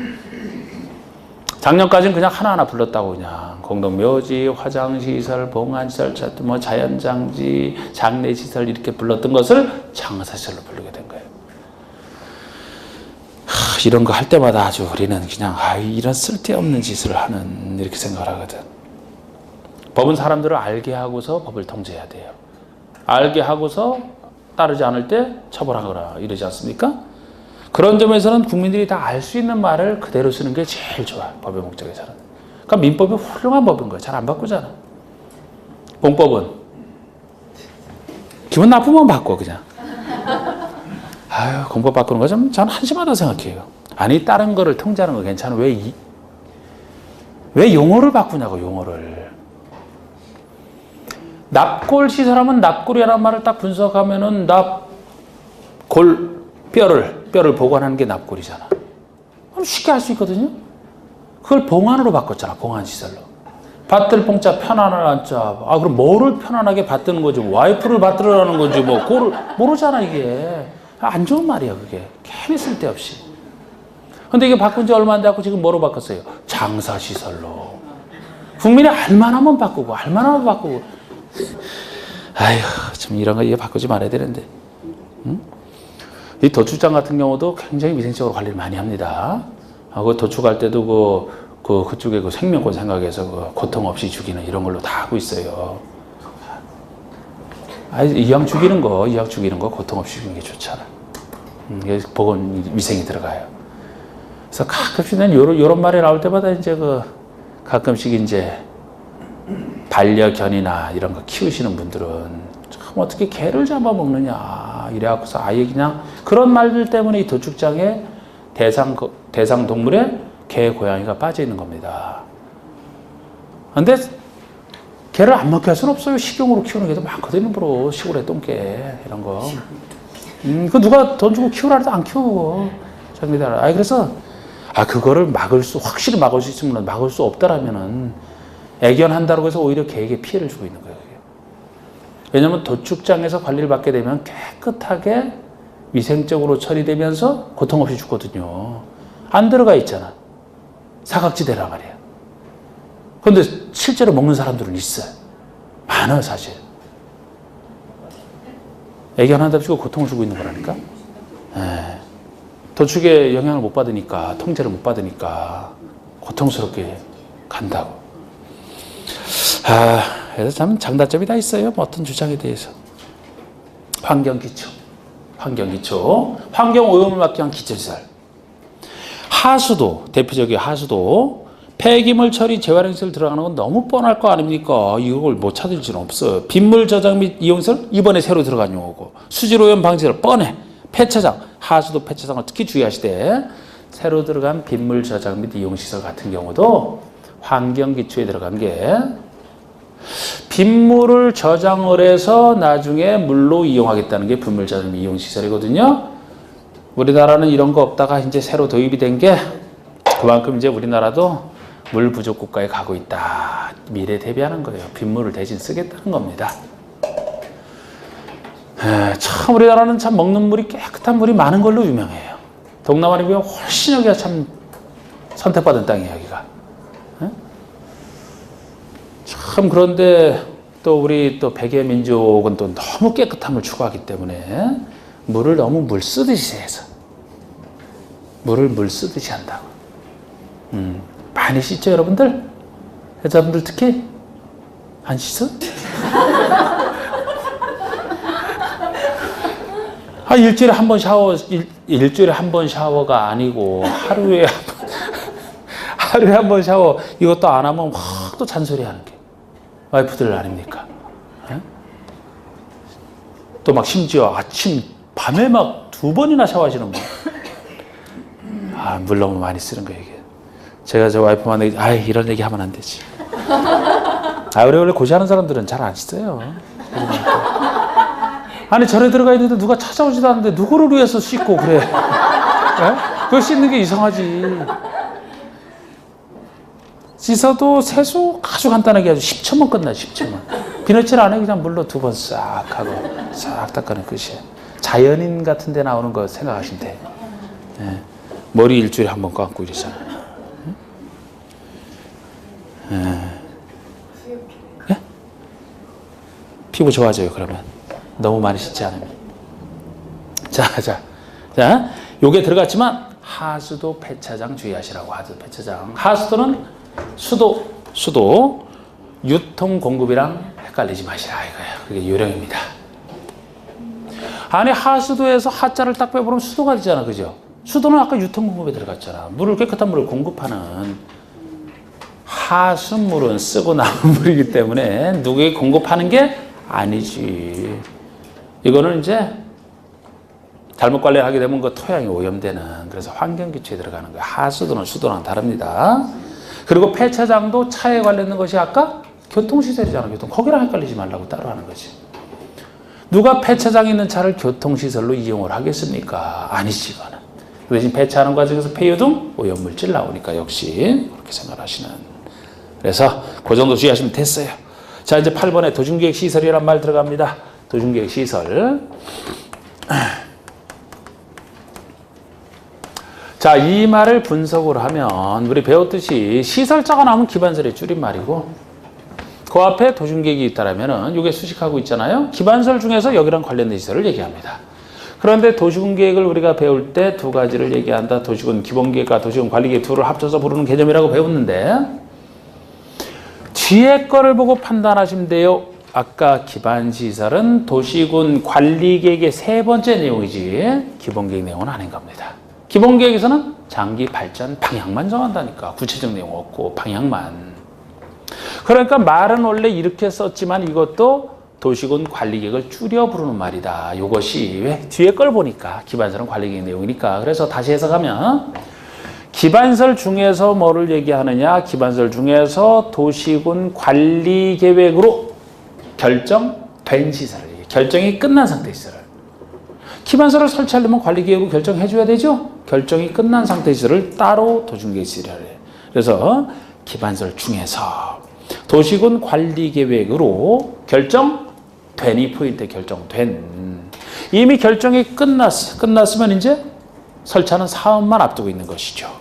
작년까지는 그냥 하나하나 불렀다고 그냥 공동묘지, 화장시설, 봉안시설, 뭐 자연장지, 장례시설 이렇게 불렀던 것을 장사시설로 부르게 된 거예요. 이런 거 할 때마다 아주 우리는 그냥 이런 쓸데없는 짓을 하는 이렇게 생각을 하거든. 법은 사람들을 알게 하고서 법을 통제해야 돼요. 알게 하고서 따르지 않을 때 처벌하거나 이러지 않습니까? 그런 점에서는 국민들이 다 알 수 있는 말을 그대로 쓰는 게 제일 좋아. 법의 목적에서는. 그러니까 민법이 훌륭한 법인 거야. 잘 안 바꾸잖아. 공법은 기분 나쁘면 바꿔 그냥. 공법 바꾸는 거 좀 저는 한심하다고 생각해요. 아니 다른 거를 통제하는 거 괜찮아. 왜 용어를 바꾸냐고 용어를. 납골 시설하면 납골이라는 말을 딱 분석하면은 뼈를 보관하는 게 납골이잖아. 그럼 쉽게 할 수 있거든요. 그걸 봉안으로 바꿨잖아. 봉안시설로. 밭들 봉자 편안을 앉자. 그럼 뭐를 편안하게 받드는 거지? 와이프를 받들으라는 건지 뭐 그걸 모르잖아 이게. 안 좋은 말이야 그게. 괜히 쓸데없이. 근데 이게 바꾼 지 얼마 안 돼갖고 지금 뭐로 바꿨어요? 장사시설로. 국민이 알만하면 바꾸고 알만하면 바꾸고. 참 이런 거 이제 바꾸지 말아야 되는데. 응? 이 도축장 같은 경우도 굉장히 위생적으로 관리를 많이 합니다. 그 도축할 때도 그쪽에 그 생명권 생각해서 고통 없이 죽이는 이런 걸로 다 하고 있어요. 이왕 죽이는 거 고통 없이 죽이는 게 좋잖아. 보건 위생이 들어가요. 그래서 가끔씩 난 요런 말이 나올 때마다 이제 가끔씩 이제 반려견이나 이런 거 키우시는 분들은 참 어떻게 개를 잡아먹느냐 이래갖고서 아예 그냥 그런 말들 때문에 이 도축장에 대상 동물에 개, 고양이가 빠져 있는 겁니다. 근데 개를 안 먹게 할 수는 없어요. 식용으로 키우는 개도 많거든요. 일부러 시골에 똥개 이런 거. 그 누가 돈 주고 키우라 해도 안 키워. 그래서 그거를 확실히 막을 수 있으면 막을 수 없다라면은 애견한다고 해서 오히려 개에게 피해를 주고 있는 거예요. 왜냐하면 도축장에서 관리를 받게 되면 깨끗하게 위생적으로 처리되면서 고통 없이 죽거든요. 안 들어가 있잖아. 사각지대란 말이에요. 그런데 실제로 먹는 사람들은 있어요. 많아요, 사실. 애견한답시고 고통을 주고 있는 거라니까. 도축에 영향을 못 받으니까, 통제를 못 받으니까 고통스럽게 간다고. 그래서 참 장단점이 다 있어요. 어떤 주장에 대해서. 환경기초. 환경오염을 막기 위한 기초시설. 하수도, 대표적인 하수도, 폐기물 처리 재활용시설 들어가는 건 너무 뻔할 거 아닙니까? 이걸 못 찾을 수는 없어요. 빗물 저장 및 이용시설 이번에 새로 들어간 용어고, 수질오염 방지시설 뻔해. 폐차장, 하수도 폐차장을 특히 주의하시되, 새로 들어간 빗물 저장 및 이용시설 같은 경우도 환경기초에 들어간 게 빗물을 저장을 해서 나중에 물로 이용하겠다는 게 빗물 저장 및 이용시설이거든요. 우리나라는 이런 거 없다가 이제 새로 도입이 된 게 그만큼 이제 우리나라도 물 부족 국가에 가고 있다. 미래 대비하는 거예요. 빗물을 대신 쓰겠다는 겁니다. 참 우리나라는 참 먹는 물이 깨끗한 물이 많은 걸로 유명해요. 동남아에 비하면 훨씬 여기가 참 선택받은 땅이에요. 여기가. 참 그런데 또 우리 또 백의 민족은 또 너무 깨끗한 물 추구하기 때문에 물을 너무 물 쓰듯이 해서 물을 물 쓰듯이 한다고. 많이 씻죠, 여러분들? 여자분들 특히? 안 씻어? 일주일에 한 번 샤워, 일주일에 한 번 샤워가 아니고 하루에 한 번 샤워, 이것도 안 하면 확 또 잔소리 하는 게 와이프들 아닙니까? 또 막 심지어 아침, 밤에 막 2번이나 샤워하시는 분. 물 너무 많이 쓰는 거예요, 이게. 제가 저 와이프한테, 이런 얘기 하면 안 되지. 원래 고시하는 사람들은 잘 안 씻어요. 아니, 절에 들어가 있는데 누가 찾아오지도 않는데 누구를 위해서 씻고 그래? 그거 씻는 게 이상하지. 씻어도 세수 아주 간단하게 아주 10초만 끝나, 10초만. 비누칠 안 해, 그냥 물로 2번 싹 하고 싹 닦아내 끝이에요. 자연인 같은 데 나오는 거 생각하시면 돼. 머리 일주일에 한 번 감고 이러잖아요. 피부 좋아져요, 그러면. 너무 많이 씻지 않으면. 자, 요게 들어갔지만, 하수도 폐차장 주의하시라고. 하수도 폐차장. 하수도는 수도, 유통 공급이랑 헷갈리지 마시라 이거예요. 그게 요령입니다. 아니, 하수도에서 하자를 딱 빼버리면 수도가 되잖아, 그죠? 수도는 아까 유통 공급에 들어갔잖아. 깨끗한 물을 공급하는 하수물은 쓰고 남은 물이기 때문에 누구에게 공급하는 게 아니지. 이거는 이제 잘못 관리하게 되면 그 토양이 오염되는, 그래서 환경기초에 들어가는 거예요. 하수도는 수도랑 다릅니다. 그리고 폐차장도 차에 관련된 것이 아까 교통시설이잖아. 거기랑 헷갈리지 말라고 따로 하는 거지. 누가 폐차장에 있는 차를 교통시설로 이용을 하겠습니까? 아니지, 이거는. 그 대신 폐차하는 과정에서 폐유등, 오염물질 나오니까 역시 그렇게 생각하시는. 그래서 그 정도 주의하시면 됐어요. 자, 이제 8번에 도중계획시설이란 말 들어갑니다. 도중계획시설. 자, 이 말을 분석을 하면 우리 배웠듯이 시설자가 나오면 기반설의 줄임말이고, 그 앞에 도중계획이 있다라면은 이게 수식하고 있잖아요. 기반설 중에서 여기랑 관련된 시설을 얘기합니다. 그런데 도시군계획을 우리가 배울 때 2가지를 얘기한다. 도시군 기본계획과 도시군 관리계획 둘을 합쳐서 부르는 개념이라고 배웠는데, 뒤에 거를 보고 판단하시면 돼요. 아까 기반시설은 도시군 관리계획의 3번째 내용이지 기본계획 내용은 아닌 겁니다. 기본계획에서는 장기 발전 방향만 정한다니까. 구체적 내용 없고 방향만. 그러니까 말은 원래 이렇게 썼지만 이것도 도시군 관리계획을 줄여 부르는 말이다. 이것이 왜? 뒤에 걸 보니까 기반설은 관리계획 내용이니까. 그래서 다시 해석하면 기반설 중에서 뭐를 얘기하느냐? 기반설 중에서 도시군 관리계획으로 결정된 시설을 얘기해요. 결정이 끝난 상태 시설을. 기반설을 설치하려면 관리계획으로 결정해줘야 되죠? 결정이 끝난 상태 시설을 따로 도중계획시설이라 해요. 그래서 기반설 중에서 도시군 관리계획으로 결정된, 이 포인트 결정된. 이미 결정이 끝났으면 이제 설치하는 사업만 앞두고 있는 것이죠.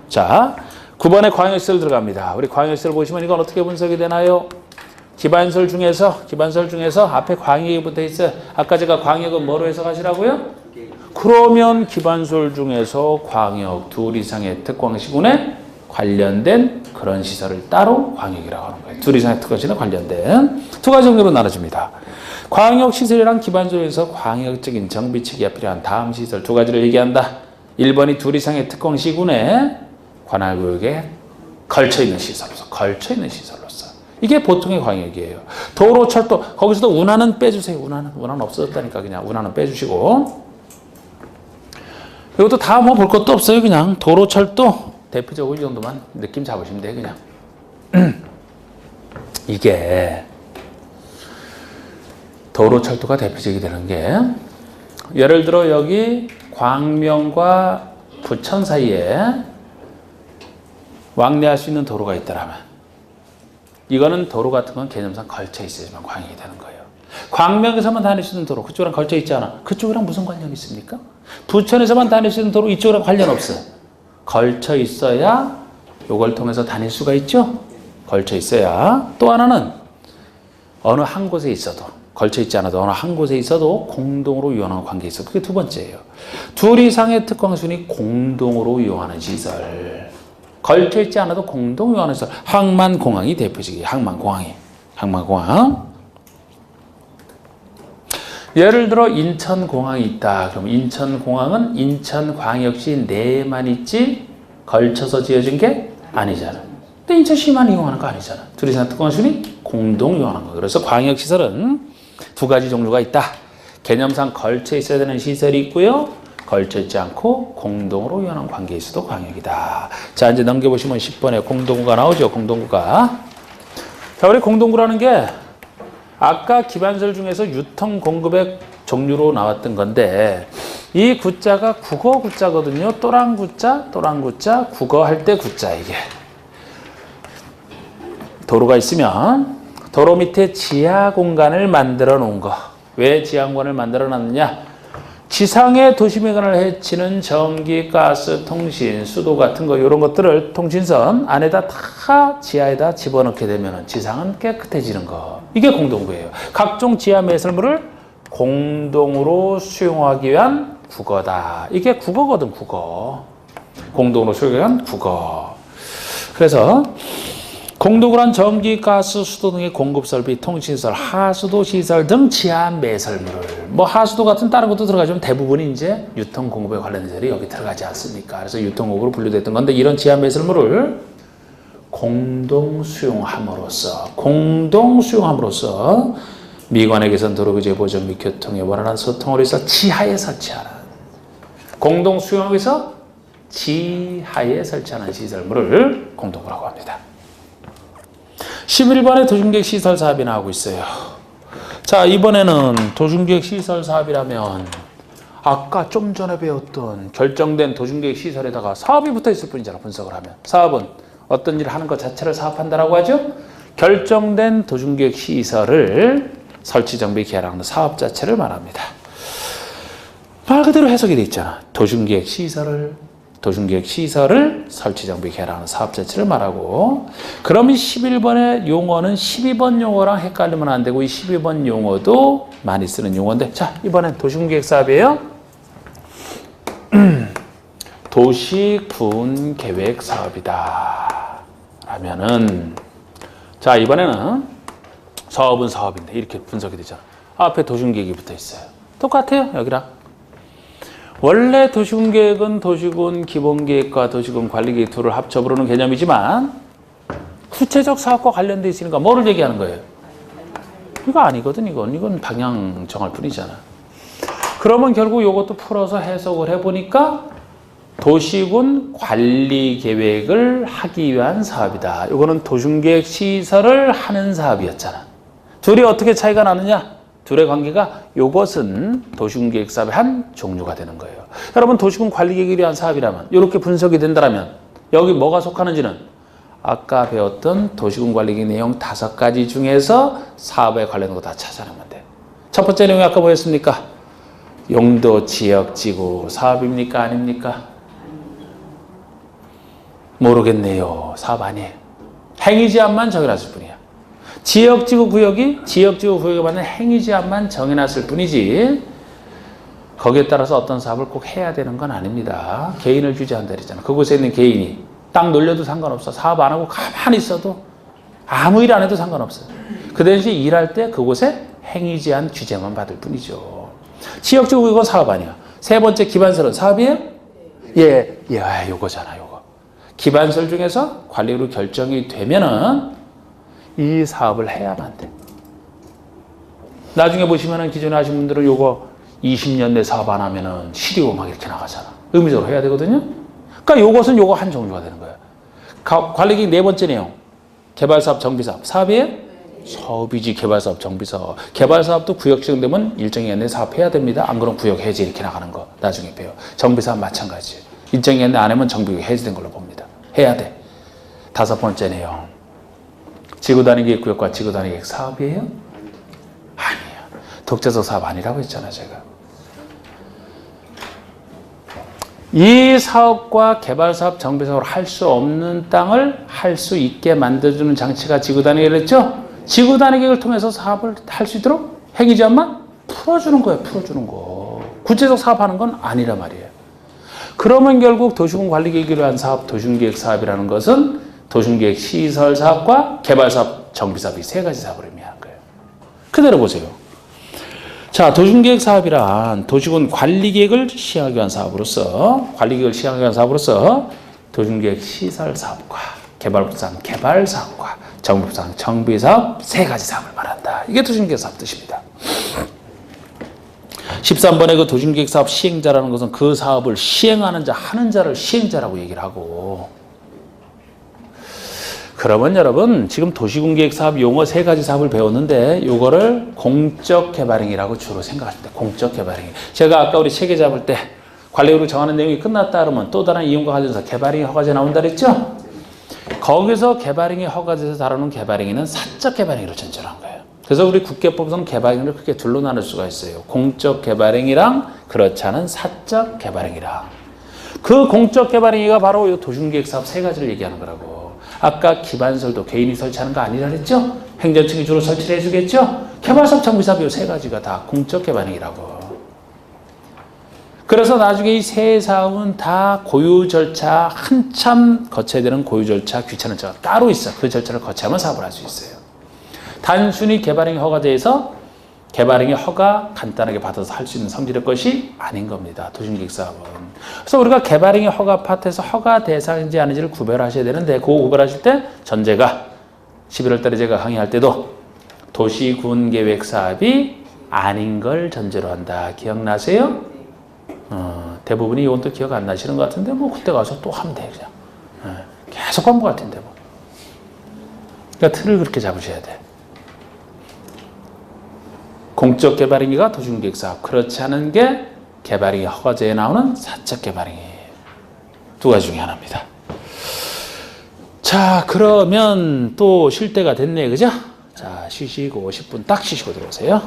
자, 9번에 광역시설 들어갑니다. 우리 광역시설 보시면 이건 어떻게 분석이 되나요? 기반설 중에서 앞에 광역이 붙어 있어요. 아까 제가 광역은 뭐로 해석하시라고요? 그러면 기반설 중에서 광역 2 이상의 특광시군에 관련된 그런 시설을 따로 광역이라고 하는 거예요. 2 이상의 특광시군에 관련된 2가지 종류로 나눠집니다. 광역시설이랑 기반설에서 광역적인 정비체계가 필요한 다음 시설 2가지를 얘기한다. 1번이 2 이상의 특광시군에 관할 구역에 걸쳐있는 시설로서. 이게 보통의 광역이에요. 도로, 철도, 거기서도 운하는 빼주세요. 운하는 없어졌다니까. 그냥 운하는 빼주시고. 이것도 다 뭐 볼 것도 없어요. 그냥 도로, 철도 대표적으로 이 정도만 느낌 잡으시면 돼요. 그냥. 이게 도로, 철도가 대표적이 되는 게, 예를 들어 여기 광명과 부천 사이에 왕래할 수 있는 도로가 있더라면, 이거는 도로 같은 건 개념상 걸쳐 있어야지만 광역이 되는 거예요. 광명에서만 다닐 수 있는 도로, 그쪽이랑 걸쳐 있지 않아. 그쪽이랑 무슨 관련이 있습니까? 부천에서만 다닐 수 있는 도로, 이쪽이랑 관련 없어요. 걸쳐 있어야 요걸 통해서 다닐 수가 있죠. 걸쳐 있어야. 또 하나는 어느 한 곳에 있어도, 걸쳐 있지 않아도 어느 한 곳에 있어도 공동으로 이용하는 관계에 있어. 그게 두 번째예요. 둘 이상의 특광순이 공동으로 이용하는 시설. 걸쳐 있지 않아도 공동 이용하는 시설. 항만공항이 대표적이에요. 항만공항. 예를 들어 인천공항이 있다. 그럼 인천공항은 인천광역시 내에만 있지 걸쳐서 지어진 게 아니잖아. 근데 인천시만 이용하는 거 아니잖아. 둘 이상 특광순이 공동 이용하는 거. 그래서 광역시설은 두 가지 종류가 있다. 개념상 걸쳐 있어야 되는 시설이 있고요. 걸쳐 있지 않고 공동으로 이용하는 관계에 있어도 광역이다. 자, 이제 넘겨보시면 10번에 공동구가 나오죠. 공동구가. 자, 우리 공동구라는 게 아까 기반설 중에서 유통 공급의 종류로 나왔던 건데, 이 구자가 국어 구자거든요. 또랑 구자, 국어 할 때 구자. 이게 도로가 있으면 도로 밑에 지하 공간을 만들어 놓은 거. 왜 지하 공간을 만들어 놨느냐? 지상의 도시민간을 해치는 전기, 가스, 통신, 수도 같은 거, 이런 것들을 통신선 안에다 다 지하에다 집어넣게 되면 지상은 깨끗해지는 거. 이게 공동구예요. 각종 지하 매설물을 공동으로 수용하기 위한 국어다. 이게 국어거든, 국어. 공동으로 수용하기 위한 국어. 그래서 공동구란 전기, 가스, 수도 등의 공급설비, 통신시설, 하수도 시설 등 지하 매설물을, 뭐 하수도 같은 다른 것도 들어가지만 대부분이 이제 유통공급에 관련된 시설이 여기 들어가지 않습니까? 그래서 유통공급으로 분류됐던 건데, 이런 지하 매설물을 공동 수용함으로써 미관의 개선, 도로교제 보전 및 교통의 원활한 소통을 위해서 지하에 설치하는, 공동 수용하기 위해서 지하에 설치하는 시설물을 공동구라고 합니다. 11번에 도심계획 시설 사업이 나오고 있어요. 자, 이번에는 도심계획 시설 사업이라면 아까 좀 전에 배웠던 결정된 도심계획 시설에다가 사업이 붙어 있을 뿐이잖아. 분석을 하면. 사업은 어떤 일을 하는 것 자체를 사업한다라고 하죠. 결정된 도심계획 시설을 설치, 정비, 개발하는 사업 자체를 말합니다. 말 그대로 해석이 돼 있잖아. 도심계획 시설을 설치, 정비, 개발하는 사업 자체를 말하고, 그럼 이 11번의 용어는 12번 용어랑 헷갈리면 안 되고, 이 12번 용어도 많이 쓰는 용어인데, 자, 이번엔 도시군계획 사업이에요. 도시군계획 사업이다 라면은, 자, 이번에는 사업은 사업인데 이렇게 분석이 되잖아. 앞에 도시군계획이 붙어 있어요. 똑같아요, 여기랑. 원래 도시군계획은 도시군 기본계획과 도시군 관리계획 둘을 합쳐 부르는 개념이지만, 구체적 사업과 관련돼 있으니까 뭐를 얘기하는 거예요? 이거 아니거든. 이건 방향 정할 뿐이잖아. 그러면 결국 이것도 풀어서 해석을 해보니까 도시군 관리계획을 하기 위한 사업이다. 이거는 도시군계획 시설을 하는 사업이었잖아. 둘이 어떻게 차이가 나느냐? 둘의 관계가, 이것은 도시군계획 사업의 한 종류가 되는 거예요. 여러분, 도시군 관리계획을 위한 사업이라면, 이렇게 분석이 된다면 여기 뭐가 속하는지는 아까 배웠던 도시군 관리계획 내용 5가지 중에서 사업에 관련된 거 다 찾아내면 돼. 첫 번째 내용이 아까 뭐였습니까? 용도, 지역, 지구 사업입니까? 아닙니까? 모르겠네요. 사업 아니에요. 행위제한만 정해놨을 뿐이야. 지역지구 구역이 맞는 행위제한만 정해놨을 뿐이지, 거기에 따라서 어떤 사업을 꼭 해야 되는 건 아닙니다. 개인을 규제한다 그랬잖아. 그곳에 있는 개인이 땅 놀려도 상관없어. 사업 안 하고 가만히 있어도, 아무 일 안 해도 상관없어. 그 대신 일할 때 그곳에 행위제한 규제만 받을 뿐이죠. 지역지구 구역은 사업 아니야. 세 번째 기반설은 사업이에요? 예, 요거잖아, 요거. 기반설 중에서 관리로 결정이 되면은 이 사업을 해야만 돼. 나중에 보시면은 기존에 하신 분들은 요거 20년 내 사업 안 하면은 실효 막 이렇게 나가잖아. 의무적으로 해야 되거든요. 그러니까 요것은 요거 한 종류가 되는 거예요. 관리계획 네 번째 내용. 개발사업, 정비사업. 사업이에요? 사업이지. 개발사업, 정비사업. 개발사업도 구역 지정되면 일정 기간 내에 사업해야 됩니다. 안 그러면 구역 해지 이렇게 나가는 거 나중에 배워. 정비사업 마찬가지. 일정 기간 내에 안 하면 정비구역 해지된 걸로 봅니다. 해야 돼. 다섯 번째 내용. 지구단위계획 구역과 지구단위계획 사업이에요? 아니에요. 독자적 사업 아니라고 했잖아 제가. 이 사업과 개발사업, 정비사업을 할 수 없는 땅을 할 수 있게 만들어주는 장치가 지구단위계획을 했죠? 지구단위계획을 통해서 사업을 할 수 있도록 행위제한만 풀어주는 거예요. 풀어주는 거. 구체적 사업하는 건 아니라 말이에요. 그러면 결국 도시군 관리계획을 위한 사업, 도시군계획 사업이라는 것은 도시군계획 시설 사업과 개발사업, 정비사업 이 세 가지 사업을 의미하는 거예요. 그대로 보세요. 자, 도시군계획 사업이란 도시군 관리계획을 시행하기 위한 사업으로서 도시군계획 시설 사업과 개발부상 개발 사업과 정비부상 정비 사업 세 가지 사업을 말한다. 이게 도시군계획 사업 뜻입니다. 13번의 그 도시군계획 사업 시행자라는 것은 그 사업을 시행하는 자, 하는 자를 시행자라고 얘기를 하고, 그러면 여러분 지금 도시군계획 사업 용어 세 가지 사업을 배웠는데 요거를 공적 개발행위라고 주로 생각하시면 돼요. 공적 개발행위. 제가 아까 우리 체계 잡을 때 관리구역 정하는 내용이 끝났다 그러면 또 다른 이용과 관련해서 개발행위 허가제 나온다 그랬죠? 거기서 개발행위 허가제에서 다루는 개발행위는 사적 개발행위로 전제한 거예요. 그래서 우리 국계법에서는 개발행위를 크게 둘로 나눌 수가 있어요. 공적 개발행위랑 그렇지 않은 사적 개발행위랑. 그 공적 개발행위가 바로 이 도시군계획 사업 세 가지를 얘기하는 거라고. 아까 기반설도 개인이 설치하는 거 아니라 그랬죠? 행정청이 주로 설치를 해주겠죠? 개발사업, 정비사업 이 세 가지가 다 공적 개발행위라고. 그래서 나중에 이 세 사업은 다 고유 절차, 한참 거쳐야 되는 고유 절차, 귀찮은 절차가 따로 있어. 그 절차를 거쳐야만 사업을 할 수 있어요. 단순히 개발행위 허가제에서 개발행위 허가 간단하게 받아서 할 수 있는 성질의 것이 아닌 겁니다. 도시군계획 사업은. 그래서 우리가 개발행위 허가 파트에서 허가 대상인지 아닌지를 구별하셔야 되는데, 그거 구별하실 때 전제가 11월 달에 제가 강의할 때도 도시군계획 사업이 아닌 걸 전제로 한다. 기억나세요? 대부분이 이건 또 기억 안 나시는 것 같은데 뭐 그때 가서 또 하면 돼 그냥. 계속 한 것 같은데 뭐. 그러니까 틀을 그렇게 잡으셔야 돼. 공적 개발행위가 도시군계획 사업, 그렇지 않은 게 개발행위 허가제에 나오는 사적 개발행위. 두 가지 중에 하나입니다. 자, 그러면 또 쉴 때가 됐네, 그죠? 자, 쉬시고 10분 딱 쉬시고 들어오세요.